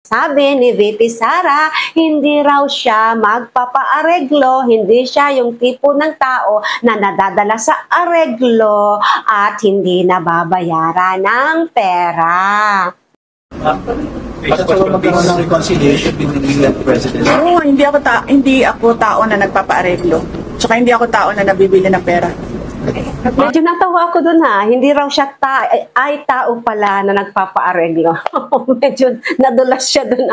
Sabi ni VP Sara, hindi raw siya magpapaareglo, hindi siya yung tipo ng tao na nadadala sa areglo at hindi nababayaran ng pera. Bakit sa magkaroon ng reconciliation between the President? Oo, hindi ako tao na nagpapaareglo. Tsaka hindi ako tao na nabibili ng pera. Medyo natawa ako dun ha. Hindi raw siya ay tao pala na nagpapaareglo. Medyo nadulas siya dun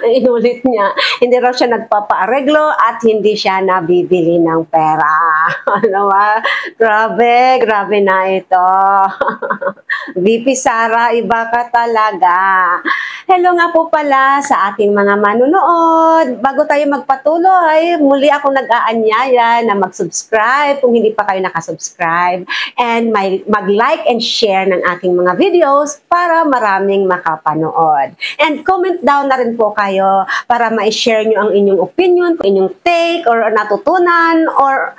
inulit niya. Hindi raw siya nagpapaareglo at hindi siya nabibili ng pera. Ano ba? Grabe na ito. VP Sara, iba ka talaga. Hello nga po pala sa ating mga manunood. Bago tayo magpatuloy, muli akong nag-aanyaya na mag-subscribe kung hindi pa kayo nakasubscribe and mag-like and share ng aking mga videos para maraming makapanood. And comment down na rin po kayo para ma-share nyo ang inyong opinion, inyong take or natutunan or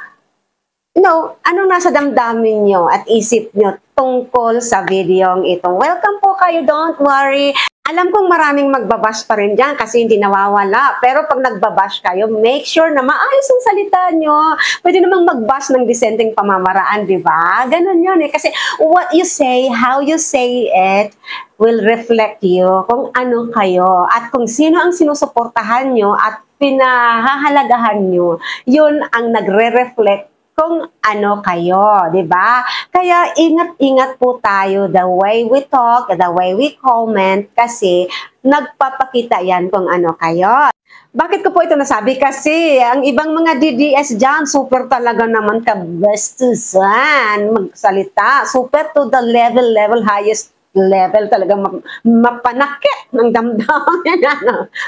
anong nasa damdamin nyo at isip nyo tungkol sa videong itong. Welcome po kayo, don't worry. Alam kong maraming magbabash pa rin dyan kasi hindi nawawala. Pero pag nagbabash kayo, make sure na maayos ang salita nyo. Pwede namang magbash ng disenteng pamamaraan, di ba? Ganun yun eh. Kasi what you say, how you say it, will reflect you kung ano kayo. At kung sino ang sinusuportahan nyo at pinahahalagahan nyo, yun ang nagre-reflect kung ano kayo, di ba? Kaya ingat-ingat po tayo the way we talk, the way we comment, kasi nagpapakita yan kung ano kayo. Bakit ko po ito nasabi? Kasi ang ibang mga DDS dyan, super talaga naman kabestusan magsalita. Super to the level, highest level talaga mapanakit ng damdamin.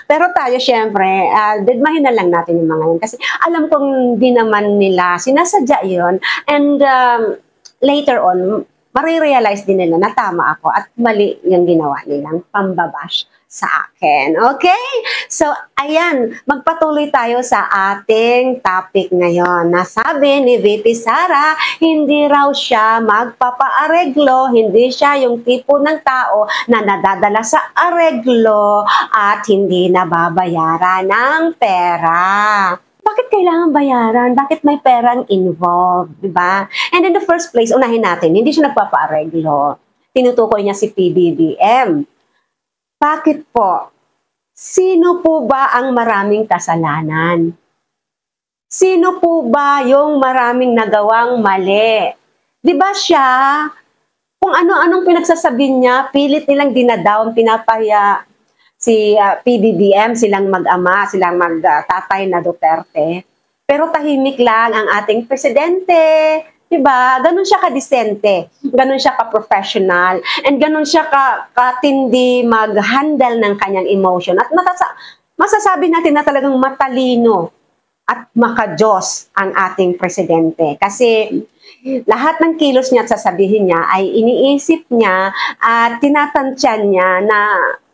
Pero tayo syempre, didmahin na lang natin yung mga yun kasi alam kong di naman nila sinasadya yun and later on marirealize din nila na tama ako at mali yung ginawa nilang pambabash sa akin. Okay? So, ayan, magpatuloy tayo sa ating topic ngayon. Nasabi ni VP Sara, hindi raw siya magpapaareglo, hindi siya yung tipo ng tao na nadadala sa areglo at hindi nababayaran ng pera. Bakit kailangan bayaran? Bakit may perang involved? Diba? And in the first place, unahin natin, hindi siya nagpapaareglo. Tinutukoy niya si PBBM. Bakit po? Sino po ba ang maraming kasalanan? Sino po ba yung maraming nagawang mali? Di ba siya, kung ano-anong pinagsasabi niya, pilit nilang dinadown, pinapaya si PBBM, silang mag-ama, silang mag-tatay na Duterte. Pero tahimik lang ang ating presidente. Diba? Ganun siya ka-disente, ganun siya ka-professional, and ganun siya katindi mag-handle ng kanyang emotion. At masasabi natin na talagang matalino at maka-Diyos ang ating presidente. Kasi lahat ng kilos niya at sasabihin niya ay iniisip niya at tinatantyan niya na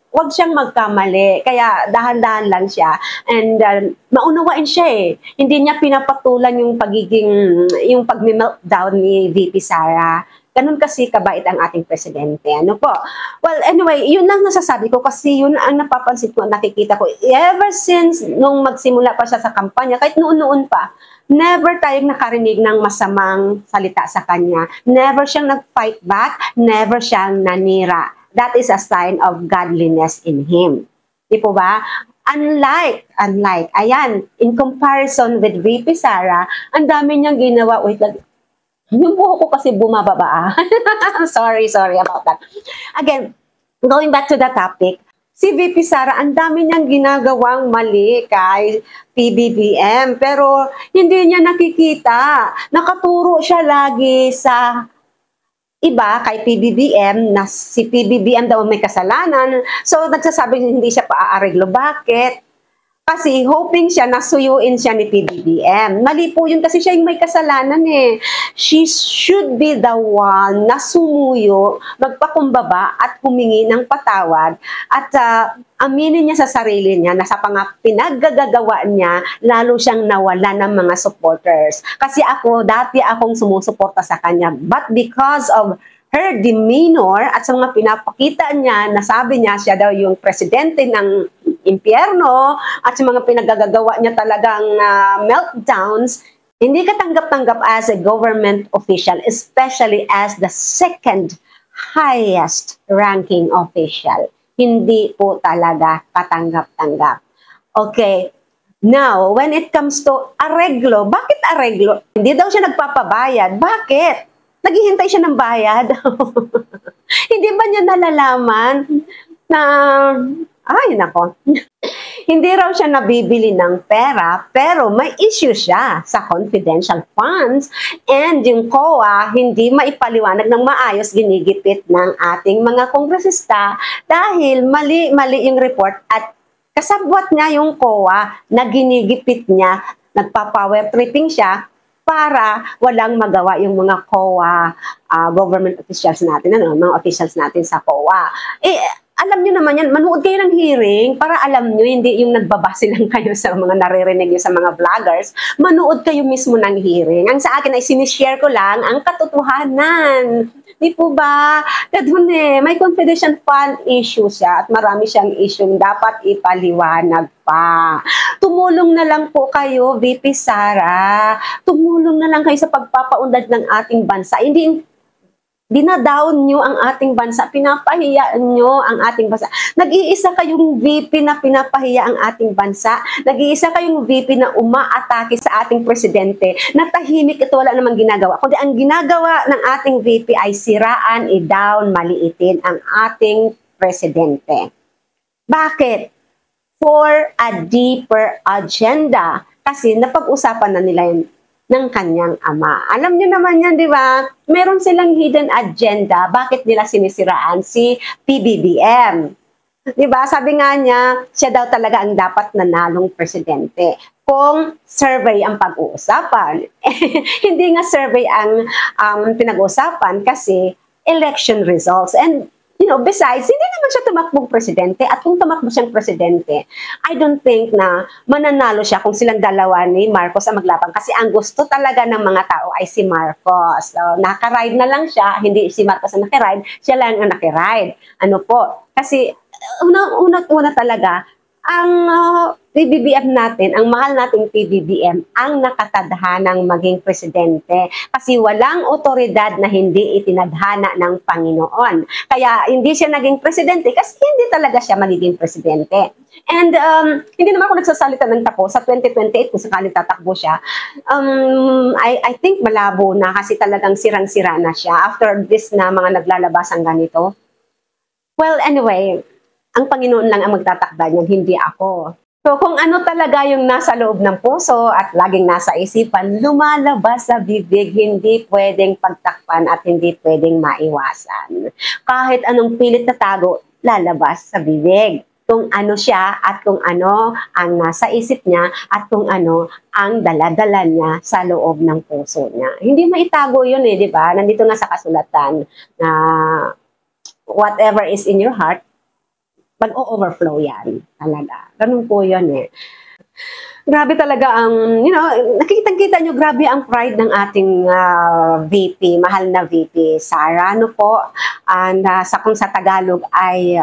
huwag siyang magkamali. Kaya dahan-dahan lang siya. And maunawain siya eh. Hindi niya pinapatulan yung pag-meltdown ni VP Sara. Ganun kasi kabait ang ating presidente. Ano po? Well, anyway, yun lang nasasabi ko kasi yun ang napapansin ko, nakikita ko. Ever since nung magsimula pa siya sa kampanya, kahit noon-noon pa, never tayong nakarinig ng masamang salita sa kanya. Never siyang nag-fight back, never siyang nanira. That is a sign of godliness in him. Di po ba? Unlike, ayan, in comparison with VP Sara, ang dami niyang ginawa. Wait lang. Yung buho ko kasi bumababa. sorry about that. Again, going back to the topic, si VP Sara, ang dami niyang ginagawang mali kay PBBM, pero hindi niya nakikita. Nakaturo siya lagi sa iba kay PBBM na si PBBM daw may kasalanan. So, nagsasabi hindi siya paaareglo. Bakit? Kasi hoping siya na suyuin siya ni PBBM. Mali po yun kasi siya yung may kasalanan eh. She should be the one na sumuyo, magpakumbaba at humingi ng patawad at aminin niya sa sarili niya na sa pinaggagawa niya, lalo siyang nawala ng mga supporters. Kasi dati akong sumusuporta sa kanya. But because of her demeanor at sa mga pinapakita niya na sabi niya siya daw yung presidente ng impyerno at sa mga pinagagagawa niya talagang meltdowns, hindi ka tanggap-tanggap as a government official, especially as the second highest ranking official. Hindi po talaga katanggap-tanggap. Okay. Now, when it comes to Arreglo, bakit Arreglo? Hindi daw siya nagpapabayad. Bakit? Naghihintay siya ng bayad. Hindi ba niya nalalaman na, ay nako, hindi raw siya nabibili ng pera, pero may issue siya sa confidential funds and yung COA hindi maipaliwanag ng maayos, ginigipit ng ating mga kongresista dahil mali yung report at kasabwat niya yung COA na ginigipit niya, nagpa-power tripping siya para walang magawa yung mga COA government officials natin, mga officials natin sa COA. Alam nyo naman yan, manood kayo ng hearing para alam nyo, hindi yung nagbabase lang kayo sa mga naririnig nyo sa mga vloggers. Manood kayo mismo ng hearing. Ang sa akin ay sinishare ko lang ang katotohanan. Di po ba? Dadun may confidential fund issue siya at marami siyang issue dapat ipaliwanag pa. Tumulong na lang po kayo, VP Sara. Tumulong na lang kayo sa pagpapaunlad ng ating bansa. Hindi dinadown nyo ang ating bansa, pinapahiya nyo ang ating bansa. Nag-iisa kayong VP na pinapahiya ang ating bansa. Nag-iisa kayong VP na umaatake sa ating presidente. Natahimik ito, wala namang ginagawa. Kundi ang ginagawa ng ating VP ay siraan, i-down, maliitin ang ating presidente. Bakit? For a deeper agenda. Kasi napag-usapan na nila yun ng kanyang ama. Alam niyo naman yan, di ba? Meron silang hidden agenda. Bakit nila sinisiraan si PBBM? Di ba? Sabi nga niya, siya daw talaga ang dapat nanalong presidente. Kung survey ang pag-uusapan. Hindi nga survey ang pinag-uusapan kasi election results. And besides, hindi naman siya tumakbong presidente at kung tumakbo siyang presidente, I don't think na mananalo siya kung silang dalawa ni Marcos ang maglabang kasi ang gusto talaga ng mga tao ay si Marcos. So, nakaride na lang siya, hindi si Marcos ang nakiride, siya lang ang nakiride. Ano po? Kasi una talaga, ang PBBM natin, ang mahal nating PBBM, ang nakatadhanang maging presidente. Kasi walang otoridad na hindi itinadhana ng Panginoon. Kaya hindi siya naging presidente kasi hindi talaga siya magiging presidente. And hindi naman ako nagsasalita ng tako. Sa 2028, kung sakaling tatakbo siya, I think malabo na kasi talagang sirang-sira na siya after this na mga naglalabasan ganito. Well, anyway, ang Panginoon lang ang magtatakda niyan, hindi ako. So kung ano talaga yung nasa loob ng puso at laging nasa isipan, lumalabas sa bibig, hindi pwedeng pagtakpan at hindi pwedeng maiwasan. Kahit anong pilit na tago, lalabas sa bibig. Kung ano siya at kung ano ang nasa isip niya at kung ano ang daladala niya sa loob ng puso niya. Hindi maitago yun di ba? Nandito nga sa kasulatan na whatever is in your heart, mag-o-overflow yan. Talaga. Ganun po yun Grabe talaga ang, nakikita nyo, grabe ang pride ng ating VP, mahal na VP, Sara, po. And kung sa Tagalog ay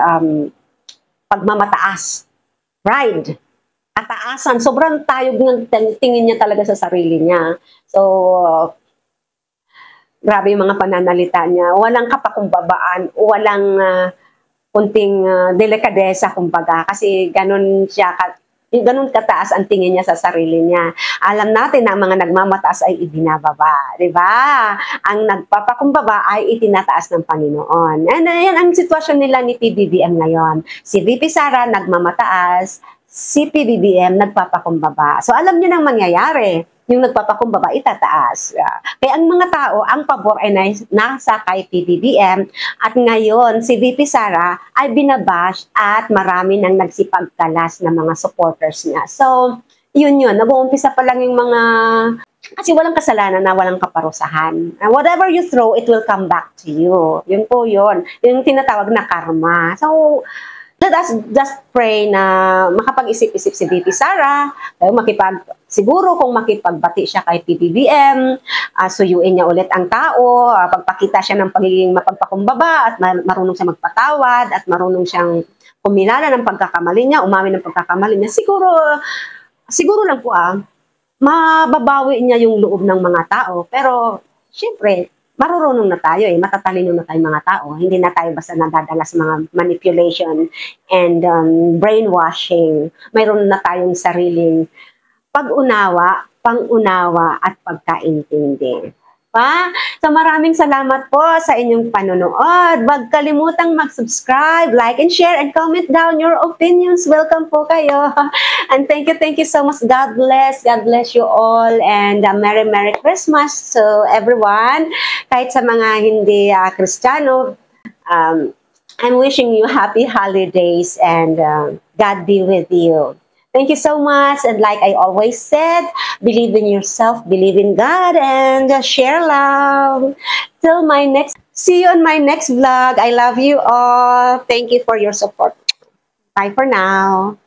pagmamataas. Pride. Kataasan. Sobrang tayog ng tingin niya talaga sa sarili niya. So, grabe yung mga pananalita niya. Walang kapakumbabaan, walang kunting delikadesa kumbaga kasi ganun kataas ang tingin niya sa sarili niya. Alam natin na ang mga nagmamataas ay ibinababa, di ba? Ang nagpapakumbaba ay itinataas ng Panginoon. And yan ang sitwasyon nila ni PBBM ngayon. Si VP Sara nagmamataas, si PBBM nagpapakumbaba. So alam niyo nang mangyayari. Yung nagpapakumbaba, itataas. Kaya ang mga tao, ang pabor ay nasa kay PBBM at ngayon si VP Sara ay binabash at marami nang nagsipagkalas na mga supporters niya. So, yun. Nag-uumpisa pa lang yung mga, kasi walang kasalanan na walang kaparusahan. Whatever you throw, it will come back to you. Yun po yun. Yung tinatawag na karma. So, let us just pray na makapag-isip-isip si VP Sara, makipag siguro kung makipagbati siya kay PBBM, suyuin niya ulit ang tao, pagpakita siya ng pagiging mapagpakumbaba at marunong siya magpatawad at marunong siyang kumilala ng pagkakamali niya, umamin ng pagkakamali niya, siguro lang po mababawi niya yung loob ng mga tao. Pero, syempre, marurunong na tayo matatalino na tayong mga tao. Hindi na tayo basta nadadala sa mga manipulation and brainwashing. Mayroon na tayong sariling pag-unawa, pang-unawa at pagkaintindi. So maraming salamat po sa inyong panonood. Huwag kalimutang mag-subscribe, like, and share, and comment down your opinions. Welcome po kayo. And thank you so much. God bless you all. And Merry Christmas to everyone. Kahit sa mga hindi Kristiyano, I'm wishing you happy holidays and God be with you. Thank you so much. And like I always said, believe in yourself, believe in God, and share love. See you on my next vlog. I love you all. Thank you for your support. Bye for now.